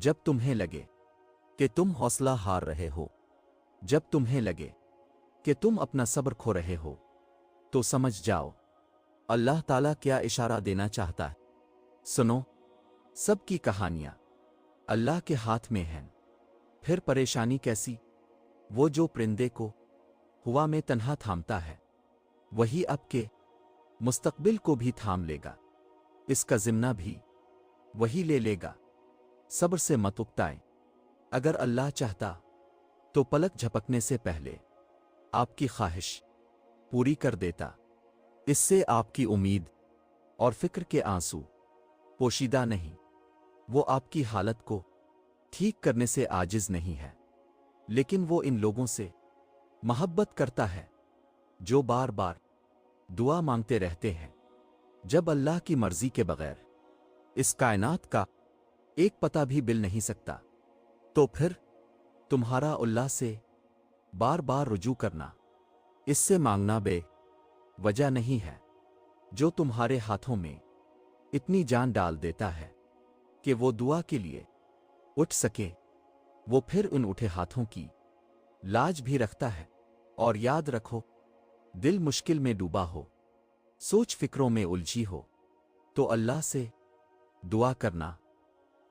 جب تمہیں لگے کہ تم حوصلہ ہار رہے ہو، جب تمہیں لگے کہ تم اپنا صبر کھو رہے ہو، تو سمجھ جاؤ اللہ تعالیٰ کیا اشارہ دینا چاہتا ہے۔ سنو، سب کی کہانیاں اللہ کے ہاتھ میں ہیں۔ پھر پریشانی کیسی؟ وہ جو پرندے کو ہوا میں تنہا تھامتا ہے، وہی اب کے مستقبل کو بھی تھام لے گا، اس کا ضمنہ بھی وہی لے لے گا۔ صبر سے مت اکتائیں، اگر اللہ چاہتا تو پلک جھپکنے سے پہلے آپ کی خواہش پوری کر دیتا۔ اس سے آپ کی امید اور فکر کے آنسو پوشیدہ نہیں، وہ آپ کی حالت کو ٹھیک کرنے سے عاجز نہیں ہے، لیکن وہ ان لوگوں سے محبت کرتا ہے جو بار بار دعا مانگتے رہتے ہیں۔ جب اللہ کی مرضی کے بغیر اس کائنات کا ایک پتہ بھی بل نہیں سکتا، تو پھر تمہارا اللہ سے بار بار رجوع کرنا، اس سے مانگنا بے وجہ نہیں ہے، جو تمہارے ہاتھوں میں اتنی جان ڈال دیتا ہے کہ وہ دعا کے لیے اٹھ سکے، وہ پھر ان اٹھے ہاتھوں کی لاج بھی رکھتا ہے۔ اور یاد رکھو، دل مشکل میں ڈوبا ہو، سوچ فکروں میں الجھی ہو، تو اللہ سے دعا کرنا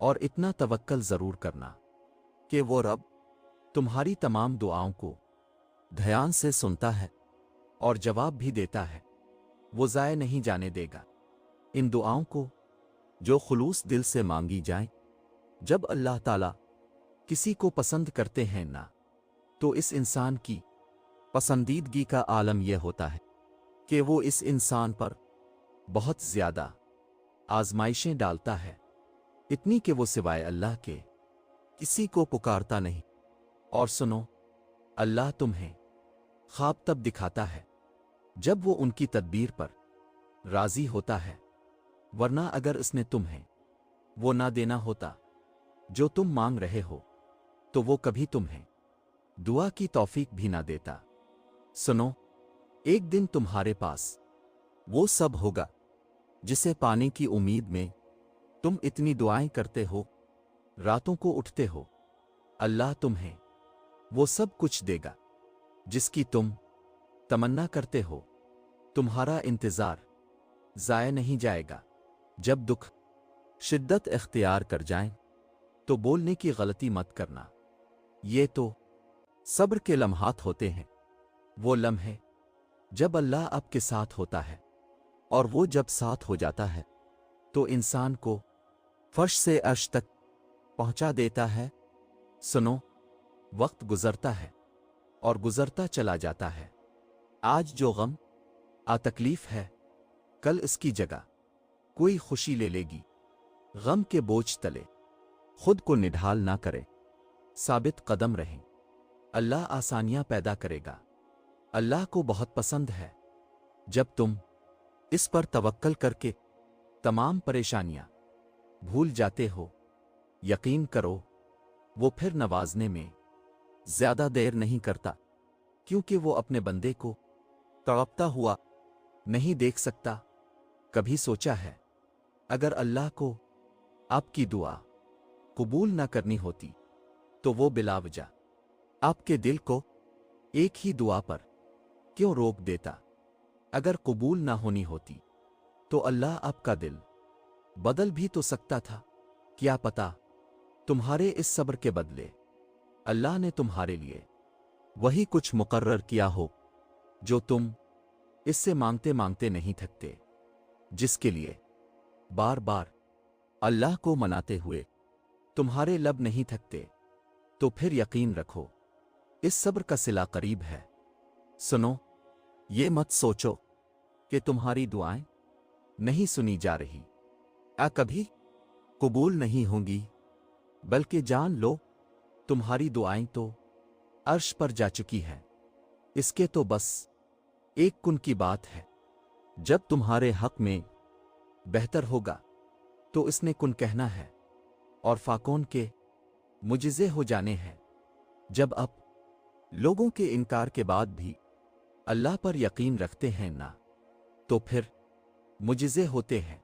اور اتنا توکل ضرور کرنا کہ وہ رب تمہاری تمام دعاؤں کو دھیان سے سنتا ہے اور جواب بھی دیتا ہے، وہ ضائع نہیں جانے دے گا ان دعاؤں کو جو خلوص دل سے مانگی جائیں۔ جب اللہ تعالیٰ کسی کو پسند کرتے ہیں نا، تو اس انسان کی پسندیدگی کا عالم یہ ہوتا ہے کہ وہ اس انسان پر بہت زیادہ آزمائشیں ڈالتا ہے، اتنی کہ وہ سوائے اللہ کے کسی کو پکارتا نہیں۔ اور سنو، اللہ تمہیں خواب تب دکھاتا ہے جب وہ ان کی تدبیر پر راضی ہوتا ہے، ورنہ اگر اس نے تمہیں وہ نہ دینا ہوتا جو تم مانگ رہے ہو، تو وہ کبھی تمہیں دعا کی توفیق بھی نہ دیتا۔ سنو، ایک دن تمہارے پاس وہ سب ہوگا جسے پانے کی امید میں تم اتنی دعائیں کرتے ہو، راتوں کو اٹھتے ہو۔ اللہ تمہیں وہ سب کچھ دے گا جس کی تم تمنا کرتے ہو۔ تمہارا انتظار ضائع نہیں جائے گا۔ جب دکھ شدت اختیار کر جائیں تو بولنے کی غلطی مت کرنا، یہ تو صبر کے لمحات ہوتے ہیں، وہ لمحے جب اللہ آپ کے ساتھ ہوتا ہے، اور وہ جب ساتھ ہو جاتا ہے تو انسان کو فرش سے عرش تک پہنچا دیتا ہے۔ سنو، وقت گزرتا ہے اور گزرتا چلا جاتا ہے۔ آج جو غم تکلیف ہے، کل اس کی جگہ کوئی خوشی لے لے گی۔ غم کے بوجھ تلے خود کو نڈھال نہ کرے، ثابت قدم رہیں، اللہ آسانیاں پیدا کرے گا۔ اللہ کو بہت پسند ہے جب تم اس پر توکل کر کے تمام پریشانیاں بھول جاتے ہو۔ یقین کرو، وہ پھر نوازنے میں زیادہ دیر نہیں کرتا، کیونکہ وہ اپنے بندے کو تڑپتا ہوا نہیں دیکھ سکتا۔ کبھی سوچا ہے اگر اللہ کو آپ کی دعا قبول نہ کرنی ہوتی تو وہ بلا وجہ آپ کے دل کو ایک ہی دعا پر کیوں روک دیتا؟ اگر قبول نہ ہونی ہوتی تو اللہ آپ کا دل بدل بھی تو سکتا تھا، کیا پتا تمہارے اس صبر کے بدلے اللہ نے تمہارے لیے وہی کچھ مقرر کیا ہو جو تم اس سے مانگتے مانگتے نہیں تھکتے، جس کے لیے بار بار اللہ کو مناتے ہوئے تمہارے لب نہیں تھکتے۔ تو پھر یقین رکھو، اس صبر کا صلہ قریب ہے۔ سنو، یہ مت سوچو کہ تمہاری دعائیں نہیں سنی جا رہی، کبھی قبول نہیں ہوں گی، بلکہ جان لو تمہاری دعائیں تو عرش پر جا چکی ہیں۔ اس کے تو بس ایک کن کی بات ہے، جب تمہارے حق میں بہتر ہوگا تو اس نے کن کہنا ہے، اور فاکون کے مجزے ہو جانے ہیں۔ جب اب لوگوں کے انکار کے بعد بھی اللہ پر یقین رکھتے ہیں نا، تو پھر مجزے ہوتے ہیں،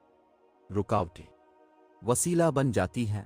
رکاوٹیں وسیلہ بن جاتی ہیں۔